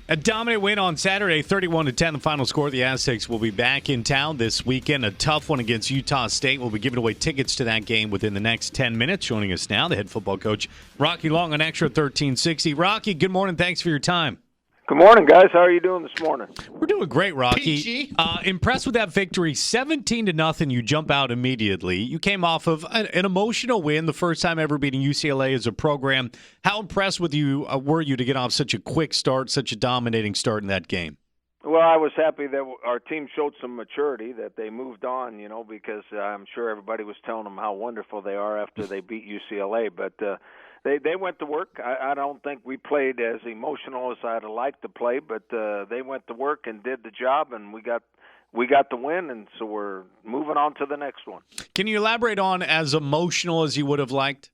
A dominant win on Saturday, 31-10, the final score. The Aztecs will be back in town this weekend. A tough one against Utah State. We'll be giving away tickets to that game within the next 10 minutes. Joining us now, the head football coach, Rocky Long on Xtra 1360. Rocky, good morning. Thanks for your time. Good morning, guys. How are you doing this morning? We're doing great, Rocky. PG. Impressed with that victory, 17-0. You jump out immediately. You came off of an emotional win, the first time ever beating UCLA as a program. How impressed with you were you to get off such a quick start, such a dominating start in that game? Well, I was happy that our team showed some maturity, that they moved on, because I'm sure everybody was telling them how wonderful they are after they beat UCLA. But they went to work. I don't think we played as emotional as I'd liked to play, but they went to work and did the job, and we got the win, and so we're moving on to the next one. Can you elaborate on as emotional as you would have liked?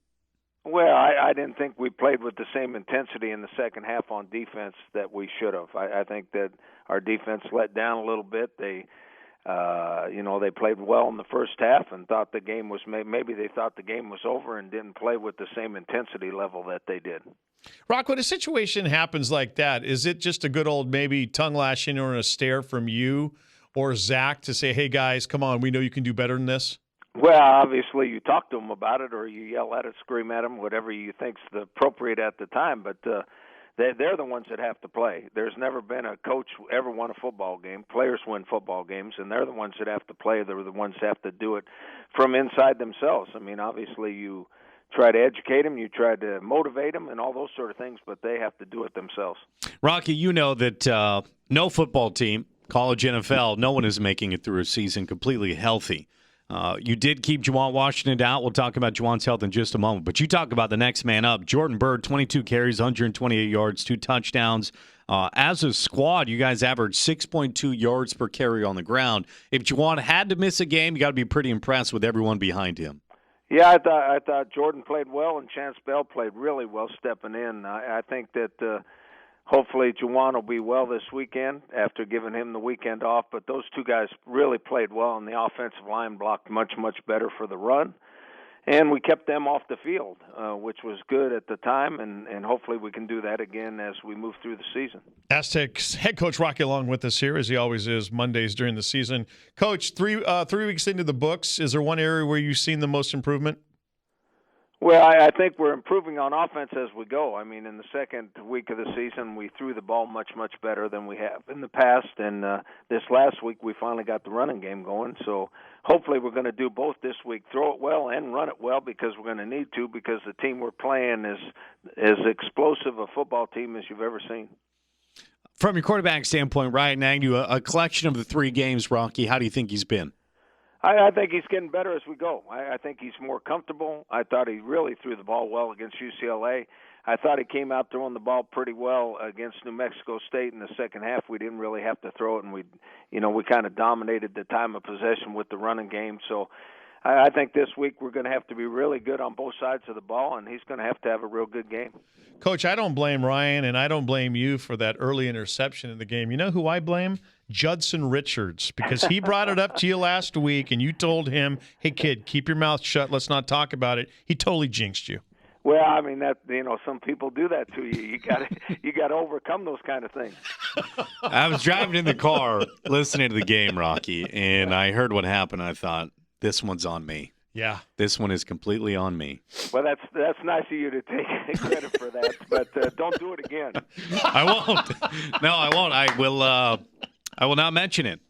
Well, I didn't think we played with the same intensity in the second half on defense that we should have. I think that our defense let down a little bit. They played well in the first half and thought the game was maybe they thought the game was over and didn't play with the same intensity level that they did. Rock, when a situation happens like that, is it just a good old maybe tongue lashing or a stare from you or Zach to say, hey, guys, come on, we know you can do better than this? Well, obviously you talk to them about it or you yell at it, scream at them, whatever you think's the appropriate at the time, but they're the ones that have to play. There's never been a coach who ever won a football game. Players win football games, and they're the ones that have to play. They're the ones that have to do it from inside themselves. I mean, obviously you try to educate them, you try to motivate them, and all those sort of things, but they have to do it themselves. Rocky, you know that no football team, college, NFL, no one is making it through a season completely healthy. You did keep Juwan Washington out. We'll talk about Juwan's health in just a moment. But you talk about the next man up. Jordan Byrd, 22 carries, 128 yards, 2 touchdowns. As a squad, you guys averaged 6.2 yards per carry on the ground. If Juwan had to miss a game, you got to be pretty impressed with everyone behind him. Yeah, I thought Jordan played well and Chance Bell played really well stepping in. I think that hopefully Juwan will be well this weekend after giving him the weekend off. But those two guys really played well, and the offensive line blocked much, much better for the run. And we kept them off the field, which was good at the time, and hopefully we can do that again as we move through the season. Aztecs head coach Rocky along with us here, as he always is Mondays during the season. Coach, 3 weeks into the books, is there one area where you've seen the most improvement? Well, I think we're improving on offense as we go. I mean, in the second week of the season, we threw the ball much, much better than we have in the past. And this last week, we finally got the running game going. So hopefully we're going to do both this week, throw it well and run it well, because we're going to need to, because the team we're playing is as explosive a football team as you've ever seen. From your quarterback standpoint, Ryan Agnew, a collection of the 3 games, Rocky, how do you think he's been? I think he's getting better as we go. I think he's more comfortable. I thought he really threw the ball well against UCLA. I thought he came out throwing the ball pretty well against New Mexico State in the second half. We didn't really have to throw it, and we kind of dominated the time of possession with the running game. So I think this week we're going to have to be really good on both sides of the ball, and he's going to have a real good game. Coach, I don't blame Ryan, and I don't blame you for that early interception in the game. You know who I blame? Judson Richards, because he brought it up to you last week, and you told him, hey, kid, keep your mouth shut. Let's not talk about it. He totally jinxed you. Well, I mean, that some people do that to you. You got to overcome those kind of things. I was driving in the car listening to the game, Rocky, and I heard what happened. I thought, this one's on me. Yeah. This one is completely on me. Well, that's nice of you to take credit for that, but don't do it again. I won't. No, I won't. I will not mention it.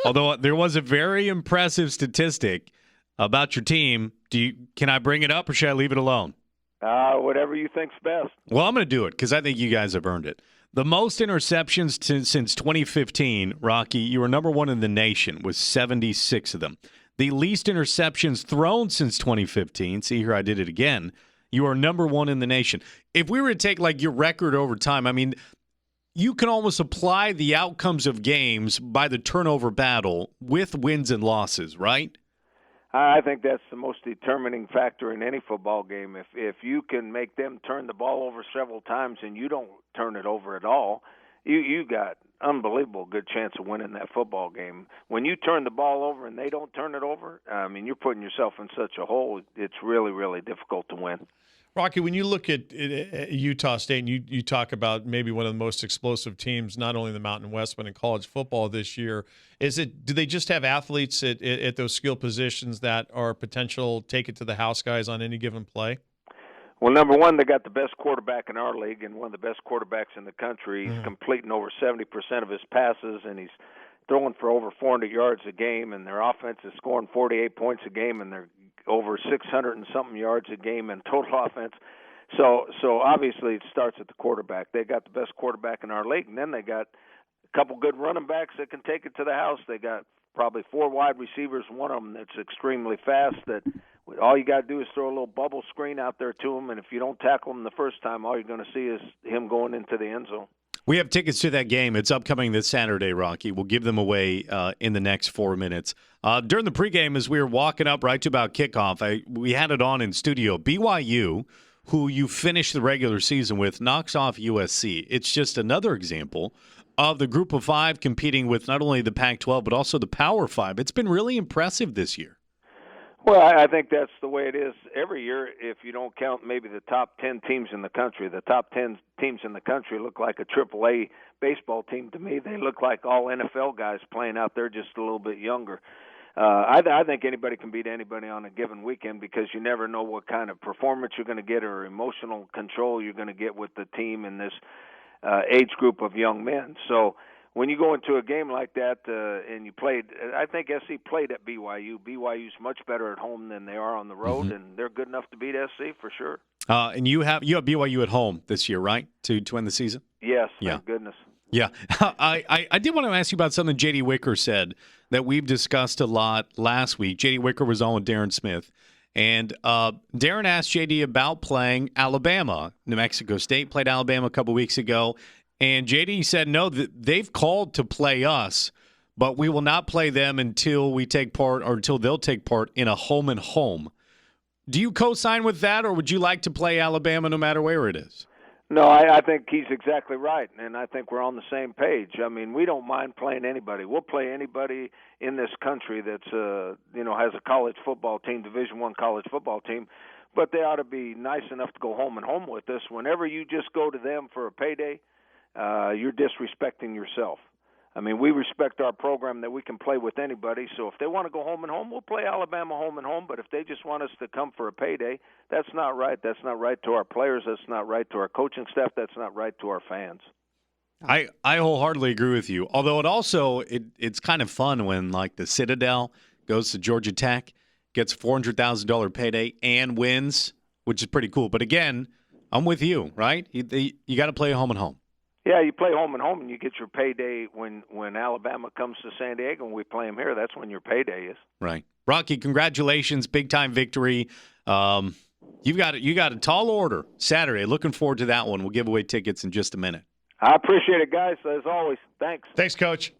Although there was a very impressive statistic about your team. Can I bring it up or should I leave it alone? Whatever you think's best. Well, I'm going to do it because I think you guys have earned it. The most interceptions since 2015, Rocky, you were number 1 in the nation with 76 of them. The least interceptions thrown since 2015. See here, I did it again. You are number 1 in the nation. If we were to take like your record over time, I mean, you can almost apply the outcomes of games by the turnover battle with wins and losses, right? I think that's the most determining factor in any football game. If you can make them turn the ball over several times and you don't turn it over at all, you got unbelievable good chance of winning that football game. When you turn the ball over and they don't turn it over, I mean, you're putting yourself in such a hole. It's really, really difficult to win. Rocky, when you look at Utah State and you talk about maybe one of the most explosive teams, not only in the Mountain West, but in college football this year, do they just have athletes at those skill positions that are potential take it to the house guys on any given play? Well, number one, they got the best quarterback in our league and one of the best quarterbacks in the country. He's completing over 70% of his passes, and he's throwing for over 400 yards a game, and their offense is scoring 48 points a game, and they're over 600 and something yards a game in total offense. So obviously it starts at the quarterback. They got the best quarterback in our league, and then they got a couple good running backs that can take it to the house. They got probably 4 wide receivers, one of them that's extremely fast, that all you got to do is throw a little bubble screen out there to him, and if you don't tackle him the first time, all you're going to see is him going into the end zone. We have tickets to that game. It's upcoming this Saturday, Rocky. We'll give them away in the next 4 minutes. During the pregame, as we were walking up right to about kickoff, we had it on in studio. BYU, who you finished the regular season with, knocks off USC. It's just another example of the group of 5 competing with not only the Pac-12 but also the Power 5. It's been really impressive this year. Well, I think that's the way it is every year if you don't count maybe the top 10 teams in the country. The top 10 teams in the country look like a AAA baseball team to me. They look like all NFL guys playing out there, just a little bit younger. I think anybody can beat anybody on a given weekend because you never know what kind of performance you're going to get or emotional control you're going to get with the team in this age group of young men. So when you go into a game like that and you played, I think SC played at BYU. BYU's much better at home than they are on the road, and they're good enough to beat SC for sure. And you have BYU at home this year, right, to end the season? Yes, yeah. Thank goodness. Yeah. I did want to ask you about something J.D. Wicker said that we've discussed a lot last week. J.D. Wicker was on with Darren Smith, and Darren asked J.D. about playing Alabama. New Mexico State played Alabama a couple weeks ago, and J.D. said, no, they've called to play us, but we will not play them until we take part or until they'll take part in a home-and-home. Do you co-sign with that, or would you like to play Alabama no matter where it is? No, I think he's exactly right, and I think we're on the same page. I mean, we don't mind playing anybody. We'll play anybody in this country that's has a college football team, Division I college football team, but they ought to be nice enough to go home and home with us. Whenever you just go to them for a payday, you're disrespecting yourself. I mean, we respect our program that we can play with anybody, so if they want to go home and home, we'll play Alabama home and home, but if they just want us to come for a payday, that's not right. That's not right to our players. That's not right to our coaching staff. That's not right to our fans. I wholeheartedly agree with you, although it's kind of fun when, like, the Citadel goes to Georgia Tech, gets a $400,000 payday, and wins, which is pretty cool. But, again, I'm with you, right? You got to play home and home. Yeah, you play home and home, and you get your payday when Alabama comes to San Diego and we play them here. That's when your payday is. Right. Rocky, congratulations. Big-time victory. You got a tall order Saturday. Looking forward to that one. We'll give away tickets in just a minute. I appreciate it, guys. As always, thanks. Thanks, Coach.